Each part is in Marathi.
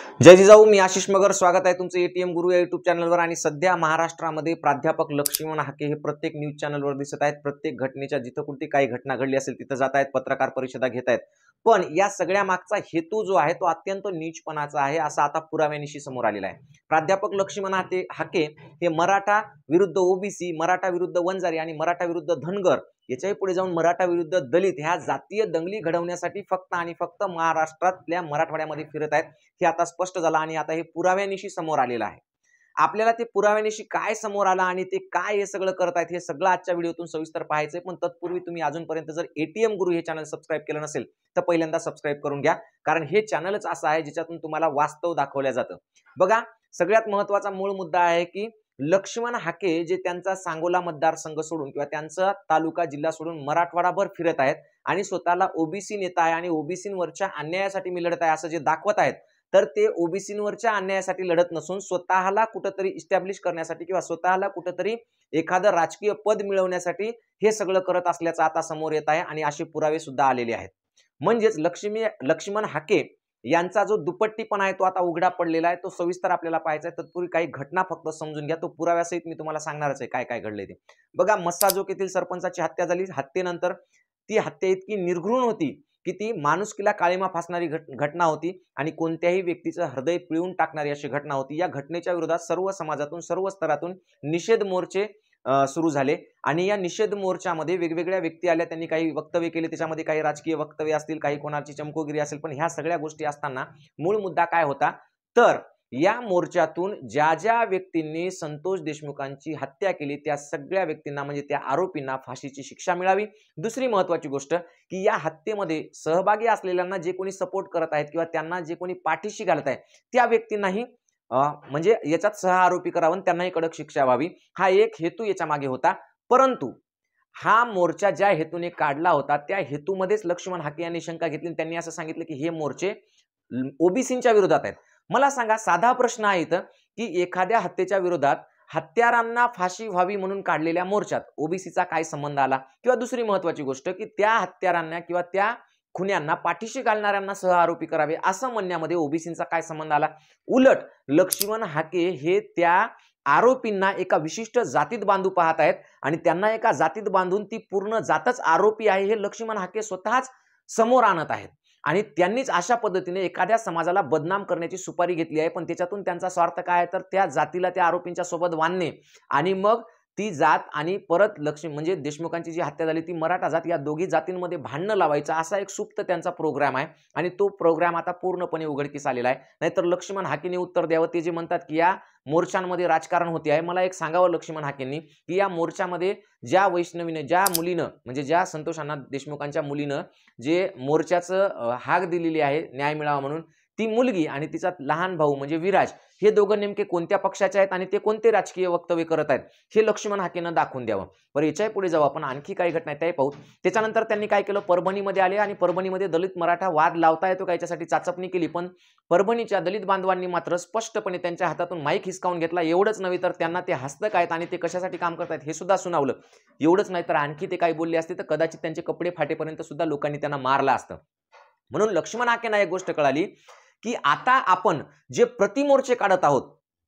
जय जिजाऊ, मी आशिष मगर. स्वागत आहे तुमचं एटीएम गुरु या युट्यूब चॅनलवर. आणि सध्या महाराष्ट्रामध्ये प्राध्यापक लक्ष्मण हाके हे प्रत्येक न्यूज चॅनलवर दिसत आहेत. प्रत्येक घटनेच्या जिथं कुठे काही घटना घडली असेल तिथं जात आहेत, पत्रकार परिषदा घेत आहेत. पण या सगळ्या मागचा हेतू जो आहे तो अत्यंत नीचपणाचा आहे, असा आता पुराव्यानिशी समोर आलेला आहे. प्राध्यापक लक्ष्मण हाके हे मराठा विरुद्ध ओबीसी, मराठा विरुद्ध वंजारी आणि मराठा विरुद्ध धनगर, याच्याही पुढे जाऊन मराठा विरुद्ध दलित ह्या जातीय दंगली घडवण्यासाठी फक्त आणि फक्त महाराष्ट्रातल्या मराठवाड्यामध्ये फिरत आहेत. हे आता स्पष्ट झालं आणि आता हे पुराव्यानिशी समोर आलेलं आहे. आपल्याला ते पुराव्यानिशी काय समोर आलं आणि ते काय हे सगळं करत आहेत हे सगळं आजच्या व्हिडिओतून सविस्तर पाहायचंय. पण तत्पूर्वी तुम्ही अजूनपर्यंत जर एटीएम गुरु हे चॅनल सबस्क्राईब केलं नसेल तर पहिल्यांदा सबस्क्राईब करून घ्या, कारण हे चॅनलच असं आहे ज्याच्यातून तुम्हाला वास्तव दाखवलं जातं. बघा, सगळ्यात महत्त्वाचा मूळ मुद्दा आहे की लक्ष्मण हाके जे त्यांचा सांगोला मतदारसंघ सोडून किंवा त्यांचा तालुका जिल्हा सोडून मराठवाडाभर फिरत आहेत आणि स्वतःला ओबीसी नेता आहे आणि ओबीसींवरच्या अन्यायासाठी मी लढत आहे असं जे दाखवत आहेत, तर ते ओबीसींवरच्या अन्यायासाठी लढत नसून स्वतःला कुठेतरी इस्टॅब्लिश करण्यासाठी किंवा स्वतःला कुठेतरी एखादं राजकीय पद मिळवण्यासाठी हे सगळं करत असल्याचं आता समोर येत आहे आणि असे पुरावे सुद्धा आलेले आहेत. म्हणजेच लक्ष्मण हाके यांचा जो दुपट्टीपणा आहे तो आता उघडा पडलेला आहे. तो सविस्तर आपल्याला पाहायचा आहे. तत्पूर्वी काही घटना फक्त समजून घ्या. तो पुराव्यासहित मी तुम्हाला सांगणारच आहे काय काय घडले ते. बघा, मस्साजोग येथील सरपंचाची हत्या झाली. हत्येनंतर ती हत्या इतकी निर्घृण होती की ती माणुसकीला काळीमा फासणारी घटना होती आणि कोणत्याही व्यक्तीचं हृदय पिळून टाकणारी अशी घटना होती. या घटनेच्या विरोधात सर्व समाजातून, सर्व स्तरातून निषेध मोर्चे सुरू झाले आणि या निषेध मोर्चामध्ये वेगवेगळ्या व्यक्ती आल्या, त्यांनी काही वक्तव्य केले. त्याच्यामध्ये काही राजकीय वक्तव्य असतील, काही कोणाची चमकोगिरी असेल, पण ह्या सगळ्या गोष्टी असताना मूळ मुद्दा काय होता, तर या मोर्चातून ज्या ज्या व्यक्तींनी संतोष देशमुखांची हत्या केली त्या सगळ्या व्यक्तींना म्हणजे त्या आरोपींना फाशीची शिक्षा मिळावी. दुसरी महत्त्वाची गोष्ट की या हत्येमध्ये सहभागी असलेल्यांना जे कोणी सपोर्ट करत आहेत किंवा त्यांना जे कोणी पाठीशी घालत आहे त्या व्यक्तींनाही म्हणजे याच्यात सह आरोपी करावं, त्यांनाही कडक शिक्षा व्हावी, हा एक हेतू याच्या मागे होता. परंतु हा मोर्चा ज्या हेतूने काढला होता त्या हेतूमध्येच लक्ष्मण हाके यांनी शंका घेतली. त्यांनी असं सांगितलं की हे मोर्चे ओबीसींच्या विरोधात आहेत. मला सांगा, साधा प्रश्न आहे इथं की एखाद्या हत्येच्या विरोधात हत्यारांना फाशी व्हावी म्हणून काढलेल्या मोर्चात ओबीसीचा काय संबंध आला? किंवा दुसरी महत्वाची गोष्ट की त्या हत्यारांना किंवा त्या खुन्यांना पाठीशी घालणाऱ्यांना सह आरोपी करावे असं म्हणण्यामध्ये ओबीसींचा काय संबंध आला? उलट लक्ष्मण हाके हे त्या आरोपींना एका विशिष्ट जातीत बांधू पाहत आहेत आणि त्यांना एका जातीत बांधून ती पूर्ण जातच आरोपी आहे हे लक्ष्मण हाके स्वतःच समोर आणत आहेत. आणि त्यांनीच अशा पद्धतीने एखाद्या समाजाला बदनाम करण्याची सुपारी घेतली आहे. पण त्याच्यातून त्यांचा स्वार्थ काय आहे, तर त्या जातीला त्या आरोपींच्या सोबत बांधणे आणि मग ती जात आणि परत म्हणजे देशमुखांची जी हत्या झाली ती मराठा जात, या दोघी जातींमध्ये भांडणं लावायचं असा एक सुप्त त्यांचा प्रोग्राम आहे आणि तो प्रोग्राम आता पूर्णपणे उघडकीस आलेला आहे. नाहीतर लक्ष्मण हाकेंनी उत्तर द्यावं. ते जे म्हणतात की या मोर्चांमध्ये राजकारण होते आहे, मला एक सांगावं लक्ष्मण हाकेंनी की या मोर्चामध्ये ज्या वैष्णवीने, ज्या मुलीनं म्हणजे ज्या संतोष अण्णा देशमुखांच्या मुलीनं जे मोर्चाचं हाक दिलेली आहे न्याय मिळावा म्हणून, ती मुलगी आणि तिचा लहान भाऊ म्हणजे विराज हे दोघं नेमके कोणत्या पक्षाचे आहेत आणि ते कोणते राजकीय वक्तव्य करत आहेत हे लक्ष्मण हाकेनं दाखवून द्यावं. बरं, याच्याही पुढे जाऊ आपण. आणखी काही घटना आहेत त्याही पाहू. त्याच्यानंतर त्यांनी काय केलं, परभणीमध्ये आले आणि परभणीमध्ये दलित मराठा वाद लावता येतो का याच्यासाठी चाचपणी केली. पण परभणीच्या दलित बांधवांनी मात्र स्पष्टपणे त्यांच्या हातातून माईक हिसकावून घेतला. एवढंच नव्हे तर त्यांना ते हस्तक आहेत आणि ते कशासाठी काम करतात हे सुद्धा सुनावलं. एवढंच नाही तर आणखी ते काही बोलले असते तर कदाचित त्यांचे कपडे फाटेपर्यंत सुद्धा लोकांनी त्यांना मारलं असतं. म्हणून लक्ष्मण हाकेंना एक गोष्ट कळाली की आता आपण जे प्रतिमोर्चे काढत आहोत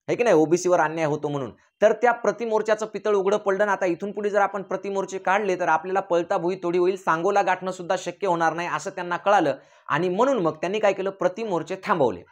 है की नाही, ओबीसीवर अन्याय होतो म्हणून, तर त्या प्रतिमोर्चाचं पितळ उघडं पडलं ना. आता इथून पुढे जर आपण प्रतिमोर्चे काढले तर आपल्याला पळता भुई तोडी होईल, सांगोला गाठणं सुद्धा शक्य होणार नाही असं त्यांना कळालं आणि म्हणून मग त्यांनी काय केलं, प्रतिमोर्चे थांबवले.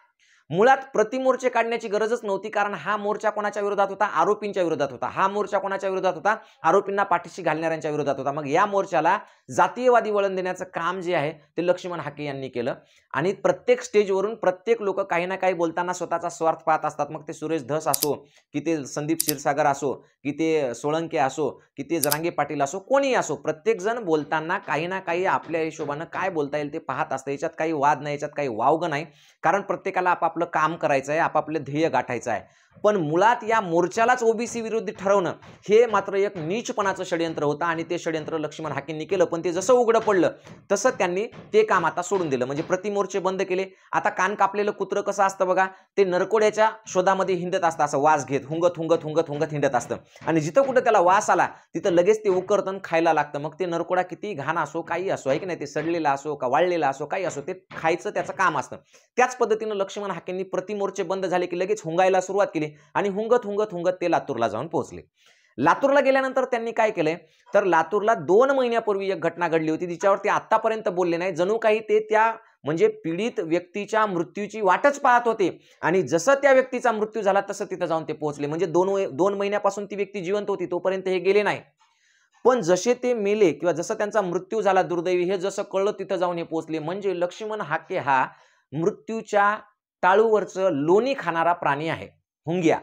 मुळात प्रतिमोर्चे काढण्याची गरजच नव्हती, कारण हा मोर्चा कोणाच्या विरोधात होता, आरोपींच्या विरोधात होता. हा मोर्चा कोणाच्या विरोधात होता, आरोपींना पाठीशी घालणाऱ्यांच्या विरोधात होता. मग या मोर्चाला जातीयवादी वळण देण्याचं काम जे आहे ते लक्ष्मण हाके यांनी केलं आणि प्रत्येक स्टेजवरून प्रत्येक लोक काही ना काही बोलताना स्वतःचा स्वार्थ पाहत असतात. मग ते सुरेश धस असो, की ते संदीप क्षीरसागर असो, की ते सोळंके असो, की ते जरांगे पाटील असो, कोणीही असो, प्रत्येक जण बोलताना काही ना काही आपल्या हिशोबानं काय बोलता येईल ते पाहत असतं. याच्यात काही वाद नाही, याच्यात काही वावगं नाही, कारण प्रत्येकाला आपापलं काम करायचं आहे, आपापलं ध्येय गाठायचं आहे. पण मुळात या मोर्चालाच ओबीसी विरोधी ठरवणं हे मात्र एक नीचपणाचं षडयंत्र होतं आणि ते षडयंत्र लक्ष्मण हाकेंनी केलं. पण ते जसं उघडं पडलं तसं त्यांनी ते काम आता सोडून दिलं. म्हणजे प्रतिमोर्चे बंद केले. आता कान कापलेलं कुत्रं कसं असतं बघा, ते नरकोड्याच्या शोधामध्ये हिंडत असतं, असं वास घेत हुंगत हुंगत हुंगत हुंगत हिंडत असतं आणि जिथं कुठं त्याला वास आला तिथं लगेच ते उकरतं खायला लागतं. मग ते नरकोडा किती घाण असो काही असो आहे की नाही, ते सडलेला असो का वाळलेला असो काही असो, ते खायचं त्याचं काम असतं. त्याच पद्धतीनं लक्ष्मण हाकेंनी प्रतिमोर्चे बंद झाले की लगेच हुंगायला सुरुवात केली आणि हुंगत हुंगत हुंगत ते लातूरला जाऊन पोहोचले. लातूरला गेल्यानंतर त्यांनी काय केलंय तर लातूरला 2 महिन्यापूर्वी एक घटना घडली होती जिच्यावर ते आतापर्यंत बोलले नाही. जणू काही ते त्या म्हणजे पीडित व्यक्तीच्या मृत्यूची वाटच पाहत होते आणि जसं त्या व्यक्तीचा मृत्यू झाला तसं तिथं जाऊन ते पोहोचले. म्हणजे 2 महिन्यापासून ती व्यक्ती जिवंत होती तोपर्यंत हे गेले नाही. पण जसे ते मेले किंवा जसं त्यांचा मृत्यू झाला दुर्दैवी हे जसं कळलं तिथं जाऊन हे पोहोचले. म्हणजे लक्ष्मण हाके हा मृत्यूच्या टाळूवरचं लोणी खाणारा प्राणी आहे. हुंग्या,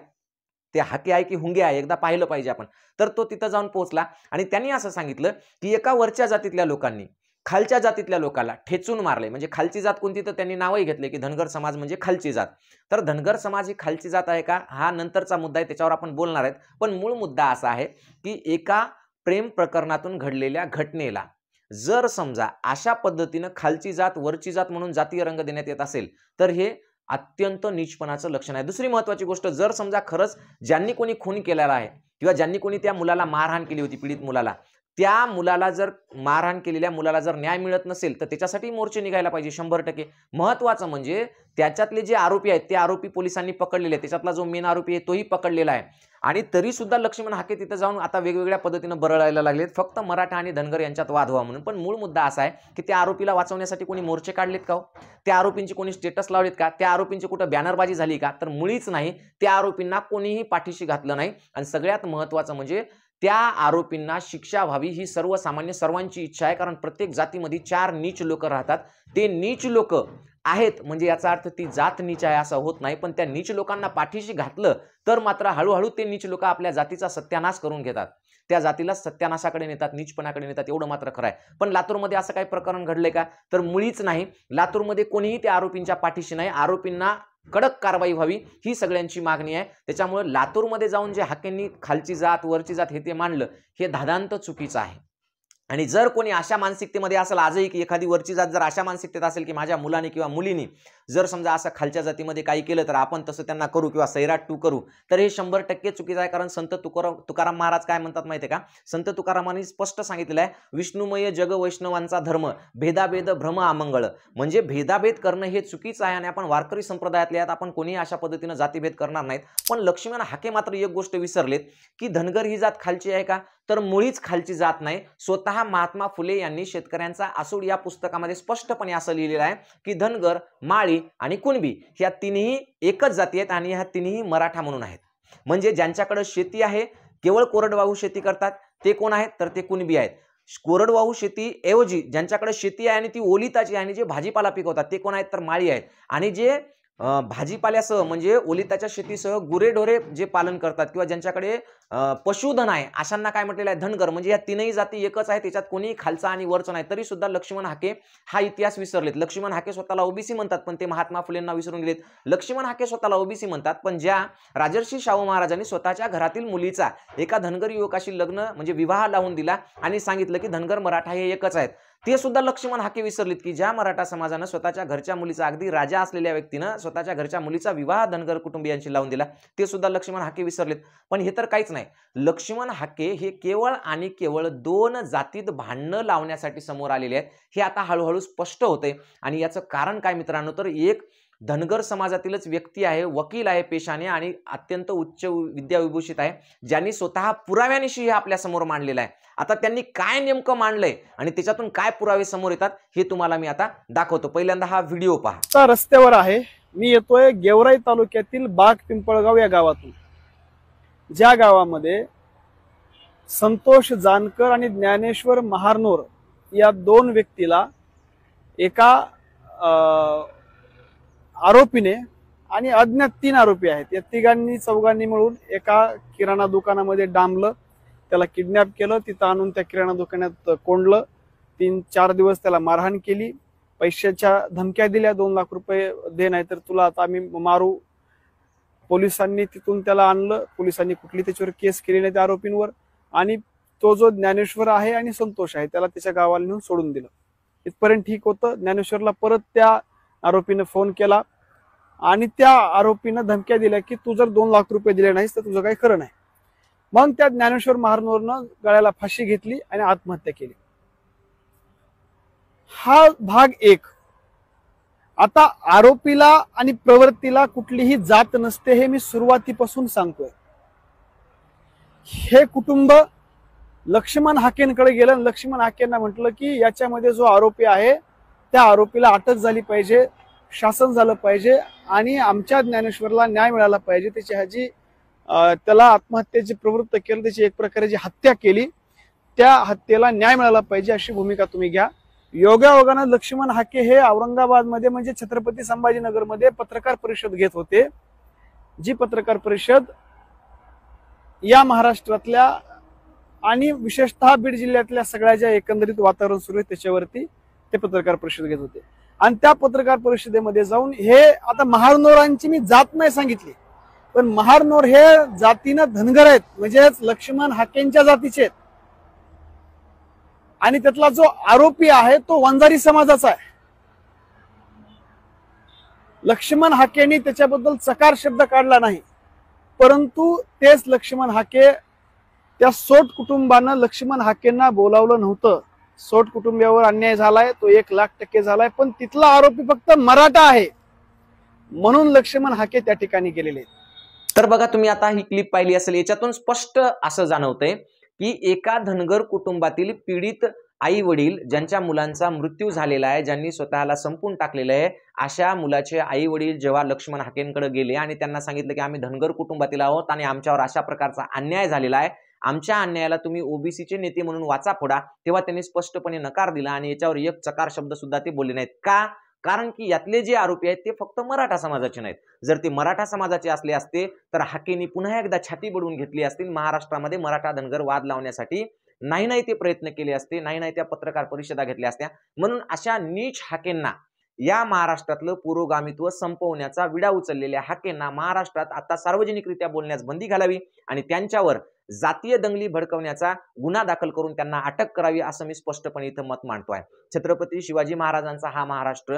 ते हाके आहे की हुंगे आहे एकदा पाहिलं पाहिजे आपण. तर तो तिथं जाऊन पोहोचला आणि त्यांनी असं सांगितलं की एका वरच्या जातीतल्या लोकांनी खालच्या जातीतल्या लोकांना ठेचून मारले. म्हणजे खालची जात कोणती तर त्यांनी नावही घेतले की धनगर समाज म्हणजे खालची जात. तर धनगर समाज ही खालची जात आहे का हा नंतरचा मुद्दा आहे, त्याच्यावर आपण बोलणार आहेत. पण मूळ मुद्दा असा आहे की एका प्रेम प्रकरणातून घडलेल्या घटनेला जर समजा अशा पद्धतीनं खालची जात वरची जात म्हणून जातीय रंग देण्यात येत असेल तर हे अत्यंत नीचपणाचं लक्षण आहे. दुसरी महत्त्वाची गोष्ट, जर समजा खरंच ज्यांनी कोणी खून केलेला आहे किंवा ज्यांनी कोणी त्या मुलाला मारहाण केली होती, पीडित मुलाला, त्या मुलाला जर मारहाण केलेल्या मुलाला जर न्याय मिळत नसेल तर त्याच्यासाठी मोर्चे निघायला पाहिजे 100%. महत्त्वाचं म्हणजे त्याच्यातले जे आरोपी आहेत ते आरोपी पोलिसांनी पकडलेले आहेत. त्याच्यातला जो मेन आरोपी आहे तोही पकडलेला आहे आणि तरी सुद्धा लक्ष्मण हाके तिथे जाऊन आता वेगवेगळ्या पद्धतीनं बरळायला लागलेत फक्त मराठा आणि धनगर यांच्यात वाद व्हावा म्हणून. पण मूळ मुद्दा असा आहे की त्या आरोपीला वाचवण्यासाठी कोणी मोर्चे काढलेत का हो? त्या आरोपींची कोणी स्टेटस लावलेत का? त्या आरोपींची कुठं बॅनरबाजी झाली का? तर मुळीच नाही. त्या आरोपींना कोणीही पाठीशी घातलं नाही आणि सगळ्यात महत्त्वाचं म्हणजे त्या आरोपींना शिक्षा व्हावी ही सर्वसामान्य सर्वांची इच्छा आहे. कारण प्रत्येक जातीमध्ये 4 नीच लोक राहतात. ते नीच लोक आहेत म्हणजे याचा अर्थ ती जात नीच आहे असं होत नाही. पण त्या नीच लोकांना पाठीशी घातलं तर मात्र हळूहळू ते नीच लोक आपल्या जातीचा सत्यानाश करून घेतात, त्या जातीला सत्यानाशाकडे नेतात, नीचपणाकडे नेतात. एवढं मात्र खरं आहे. पण लातूरमध्ये असं काही प्रकरण घडलंय का? तर मुळीच नाही. लातूरमध्ये कोणीही त्या आरोपींच्या पाठीशी नाही. आरोपींना कडक कारवाई व्हावी ही सगळ्यांची मागणी आहे. त्याच्यामुळे लातूरमध्ये जाऊन जे हाकेंनी खालची जात वरची जात हे ते मांडलं हे धादांत चुकीचं आहे. आणि जर कोणी अशा मानसिकतेमध्ये असेल आजही की एखादी वरची जात जर अशा मानसिकतेत असेल की माझ्या मुलाने किंवा मुलीने जर समजा असं खालच्या जातीमध्ये काही केलं तर आपण तसं त्यांना करू किंवा सैराट टू करू, तर हे 100% चुकीचं आहे. कारण संत तुकाराम महाराज काय म्हणतात माहिती आहे का? संत तुकारामांनी स्पष्ट सांगितलेलं आहे, विष्णुमय जग वैष्णवांचा धर्म, भेदाभेद भ्रम अमंगळ. म्हणजे भेदाभेद करणं हे चुकीचं आहे आणि आपण वारकरी संप्रदायातले आहेत, आपण कोणीही अशा पद्धतीनं जातीभेद करणार नाहीत. पण लक्ष्मण हाके मात्र एक गोष्ट विसरलेत की धनगर ही जात खालची आहे का? तर मुळीच खालची जात नाही. स्वतः महात्मा फुले यांनी शेतकऱ्यांचा आसूड या पुस्तकामध्ये स्पष्टपणे असं लिहिलेलं आहे की धनगर, माळी आणि कुणबी ह्या तिन्ही एकच जाती आहेत आणि ह्या तिन्ही मराठा म्हणून आहेत. म्हणजे ज्यांच्याकडे शेती आहे, केवळ कोरडवाहू शेती करतात, ते कोण आहेत? तर ते कुणबी आहेत. कोरडवाहू शेती ऐवजी ज्यांच्याकडे शेती आहे आणि ती ओलिताची आहे आणि जे भाजीपाला पिकवतात ते कोण आहेत? तर माळी आहेत. आणि जे भाजीपाल्यासह म्हणजे ओलिताच्या शेतीसह गुरेढोरे जे पालन करतात किंवा ज्यांच्याकडे पशुधन आहे अशांना काय म्हटलेलं आहे? धनगर. म्हणजे या तीनही जाती एकच आहे, त्याच्यात कोणी खालचा आणि वरचा नाही. तरी सुद्धा लक्ष्मण हाके हा इतिहास विसरलेत. लक्ष्मण हाके स्वतःला ओबीसी म्हणतात पण ते महात्मा फुलेंना विसरून गेलेत. लक्ष्मण हाके स्वतःला ओबीसी म्हणतात पण ज्या राजर्षी शाहू महाराजांनी स्वतःच्या घरातील मुलीचा एका धनगर युवकाशी लग्न म्हणजे विवाह लावून दिला आणि सांगितलं की धनगर मराठा हे एकच आहेत, ते सुद्धा लक्ष्मण हाके विसरलेत. की ज्या मराठा समाजानं स्वतःच्या घरच्या मुलीचा, अगदी राजा असलेल्या व्यक्तीनं स्वतःच्या घरच्या मुलीचा विवाह धनगर कुटुंबियांशी लावून दिला, ते सुद्धा लक्ष्मण हाके विसरलेत. पण हे तर काहीच नाही. लक्ष्मण हाके हे केवळ आणि केवळ 2 जातीत भांडणं लावण्यासाठी समोर आलेले आहेत. हे आता हळूहळू स्पष्ट होते आणि याचं कारण काय मित्रांनो? तर एक धनगर समाजातीलच व्यक्ती आहे, वकील आहे पेशाने आणि अत्यंत उच्च विद्याविभूषित आहे, ज्यांनी स्वतः पुराव्यानिशी हे आपल्या समोर मांडलेलं आहे. आता त्यांनी काय नेमकं मांडलंय आणि त्याच्यातून काय पुरावे समोर येतात हे तुम्हाला मी आता दाखवतो. पहिल्यांदा हा व्हिडिओ पहा. रस्त्यावर आहे, मी येतोय गेवराई तालुक्यातील बाग पिंपळगाव या गावातून, ज्या गावामध्ये संतोष जानकर आणि ज्ञानेश्वर महारनोर या 2 व्यक्तीला एका आरोपीने आणि अज्ञात 3 आरोपी आहेत, या तिघांनी चौघांनी मिळून एका किराणा दुकानामध्ये डांबलं, त्याला किडनॅप केलं, तिथं आणून त्या किराणा दुकानात कोंडलं, 3-4 दिवस त्याला मारहाण केली, पैशाच्या धमक्या दिल्या, 2 लाख रुपये दे नाही तर तुला आता आम्ही मारू, पोलिसांनी तिथून त्याला आणलं. पोलिसांनी कुठली त्याच्यावर केस केली नाही त्या आरोपींवर, आणि तो जो ज्ञानेश्वर आहे आणि संतोष आहे त्याला त्याच्या गावाला नेऊन सोडून दिलं. इथपर्यंत ठीक होतं. ज्ञानेश्वरला परत त्या आरोपीनं फोन केला आणि त्या आरोपीनं धमक्या दिल्या की तू जर 2 लाख रुपये दिले नाहीस तर तुझं काही खरं नाही. मग त्या ज्ञानेश्वर महारनोरनं गळ्याला फाशी घेतली आणि आत्महत्या केली. हा भाग 1. आता आरोपीला आणि प्रवृत्तीला कुठलीही जात नसते हे मी सुरुवातीपासून सांगतोय. हे कुटुंब लक्ष्मण हाकेंकडे गेलं. लक्ष्मण हाकेंना म्हटलं की याच्यामध्ये जो आरोपी आहे त्या आरोपीला अटक झाली पाहिजे, शासन झालं पाहिजे आणि आमच्या ज्ञानेश्वरला न्याय मिळाला पाहिजे. त्याला आत्महत्येची प्रवृत्त केलं, त्याची एक प्रकारे हत्या केली, त्या हत्येला न्याय मिळाला पाहिजे अशी भूमिका तुम्ही घ्या. योगायोगानं लक्ष्मण हाके हे औरंगाबादमध्ये म्हणजे छत्रपती संभाजीनगरमध्ये पत्रकार परिषद घेत होते, जी पत्रकार परिषद या महाराष्ट्रातल्या आणि विशेषतः बीड जिल्ह्यातल्या सगळ्या ज्या एकंदरीत वातावरण सुरू आहे त्याच्यावरती ते पत्रकार परिषद घेत होते. आणि त्या पत्रकार परिषदेमध्ये जाऊन हे आता महारनोरांची मी जात नाही सांगितली, पण महारनोर हे जातीनं धनगर आहेत, म्हणजेच लक्ष्मण हाकेंच्या जातीचे आहेत. आणि त्यातला जो आरोपी आहे तो वंजारी समाजाचा आहे. लक्ष्मण हाकेंनी त्याच्याबद्दल चकार शब्द काढला नाही, परंतु तेच लक्ष्मण हाके त्या सोट कुटुंबानं लक्ष्मण हाकेंना बोलावलं नव्हतं. सोट कुटुंबियावर अन्याय झालाय, तो 1,00,000% झालाय, पण तिथला आरोपी फक्त मराठा आहे म्हणून लक्ष्मण हाके त्या ठिकाणी गेलेले आहेत. तर बघा, तुम्ही आता ही क्लिप पाहिली असेल, याच्यातून स्पष्ट असं जाणवतंय की एका धनगर कुटुंबातील पीडित आई वडील ज्यांच्या मुलांचा मृत्यू झालेला आहे, ज्यांनी स्वतःला संपून टाकलेलं आहे, अशा मुलाचे आई वडील जेव्हा लक्ष्मण हाकेंकडे गेले आणि त्यांना सांगितलं की आम्ही धनगर कुटुंबातील आहोत आणि आमच्यावर अशा प्रकारचा अन्याय झालेला आहे, आमच्या अन्यायाला तुम्ही ओबीसीचे नेते म्हणून वाचा फोडा, तेव्हा त्यांनी स्पष्टपणे नकार दिला आणि याच्यावर एक चकार शब्द सुद्धा ते बोलले नाहीत. का? कारण की यातले जे आरोपी आहेत ते फक्त मराठा समाजाचे नाहीत. जर ते मराठा समाजाचे असले असते तर हाकेंनी पुन्हा एकदा छाती बडवून घेतली असतील महाराष्ट्रामध्ये मराठा धनगर वाद लावण्यासाठी. नाही ते प्रयत्न केले असते, नाही त्या पत्रकार परिषदा घेतल्या असत्या. म्हणून अशा नीच हाकेंना, या महाराष्ट्रातलं पुरोगामित्व संपवण्याचा विडा उचललेल्या हाकेंना महाराष्ट्रात आता सार्वजनिकरित्या बोलण्यास बंदी घालावी आणि त्यांच्यावर जातीय दंगली भडकवण्याचा गुन्हा दाखल करून त्यांना अटक करावी, असं मी स्पष्टपणे इथं मत मांडतोय. छत्रपती शिवाजी महाराजांचा हा महाराष्ट्र,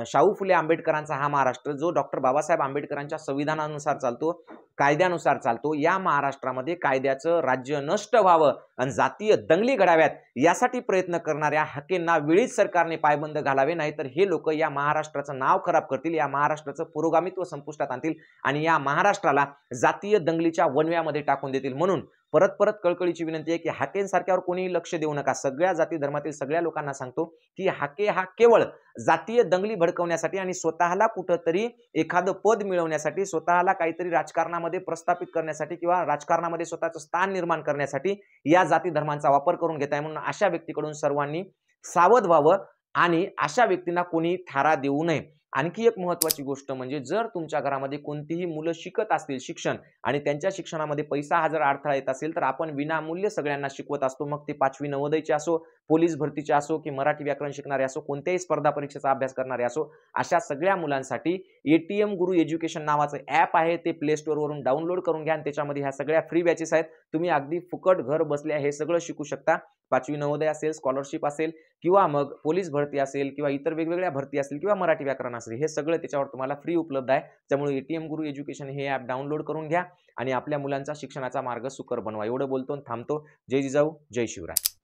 शाहू फुले आंबेडकरांचा हा महाराष्ट्र, जो डॉक्टर बाबासाहेब आंबेडकरांच्या संविधानानुसार चालतो, कायद्यानुसार चालतो, या महाराष्ट्रामध्ये कायद्याचं राज्य नष्ट व्हावं आणि जातीय दंगली घडाव्यात यासाठी प्रयत्न करणाऱ्या हाकेंना वेळीच सरकारने पायबंद घालावे, नाहीतर हे लोक या महाराष्ट्राचं नाव खराब करतील, या महाराष्ट्राचं पुरोगामित्व संपुष्टात आणतील आणि या महाराष्ट्राला जातीय दंगलीच्या वणव्यामध्ये टाकून देतील. म्हणून परत कळकळीची विनंती आहे की हाकेंसारख्यावर कोणीही लक्ष देऊ नका. सगळ्या जाती धर्मातील सगळ्या लोकांना सांगतो की हाके हा केवळ जातीय दंगली भडकवण्यासाठी आणि स्वतःला कुठंतरी एखादं पद मिळवण्यासाठी, स्वतःला काहीतरी राजकारणामध्ये प्रस्थापित करण्यासाठी किंवा राजकारणामध्ये स्वतःचं स्थान निर्माण करण्यासाठी या जाती धर्मांचा वापर करून घेत आहे. म्हणून अशा व्यक्तीकडून सर्वांनी सावध व्हावं आणि अशा व्यक्तींना कोणी थारा देऊ नये. आणखी एक महत्त्वाची गोष्ट म्हणजे, जर तुमच्या घरामध्ये कोणतीही मुलं शिकत असतील शिक्षण आणि त्यांच्या शिक्षणामध्ये पैसा हा जर अडथळा येत असेल तर आपण विनामूल्य सगळ्यांना शिकवत असतो. मग ते 5वी नवोदयचे असो, पोलीस भरतीचे असो, की मराठी व्याकरण शिकणारे असो, कोणत्याही स्पर्धा परीक्षेचा अभ्यास करणारे असो, अशा सगळ्या मुलांसाठी एटीएम गुरु एज्युकेशन नावाचं ॲप आहे. ते प्ले स्टोअरवरून डाउनलोड करून घ्या आणि त्याच्यामध्ये ह्या सगळ्या फ्री बॅचेस आहेत. तुम्ही अगदी फुकट घर बसल्या हे सगळं शिकू शकता. 5वी नवोदय असेल, स्कॉलरशिप असेल किंवा मग पोलीस भरती असेल किंवा इतर वेगवेगळ्या भरती असतील किंवा मराठी व्याकरण असेल, हे सगळं त्याच्यावर तुम्हाला फ्री उपलब्ध आहे. त्यामुळे एटीएम गुरु एज्युकेशन हे ॲप डाउनलोड करून घ्या आणि आपल्या मुलांचा शिक्षणाचा मार्ग सुकर बनवा. एवढं बोलतो आणि थांबतो. जय जिजाऊ, जय शिवराय.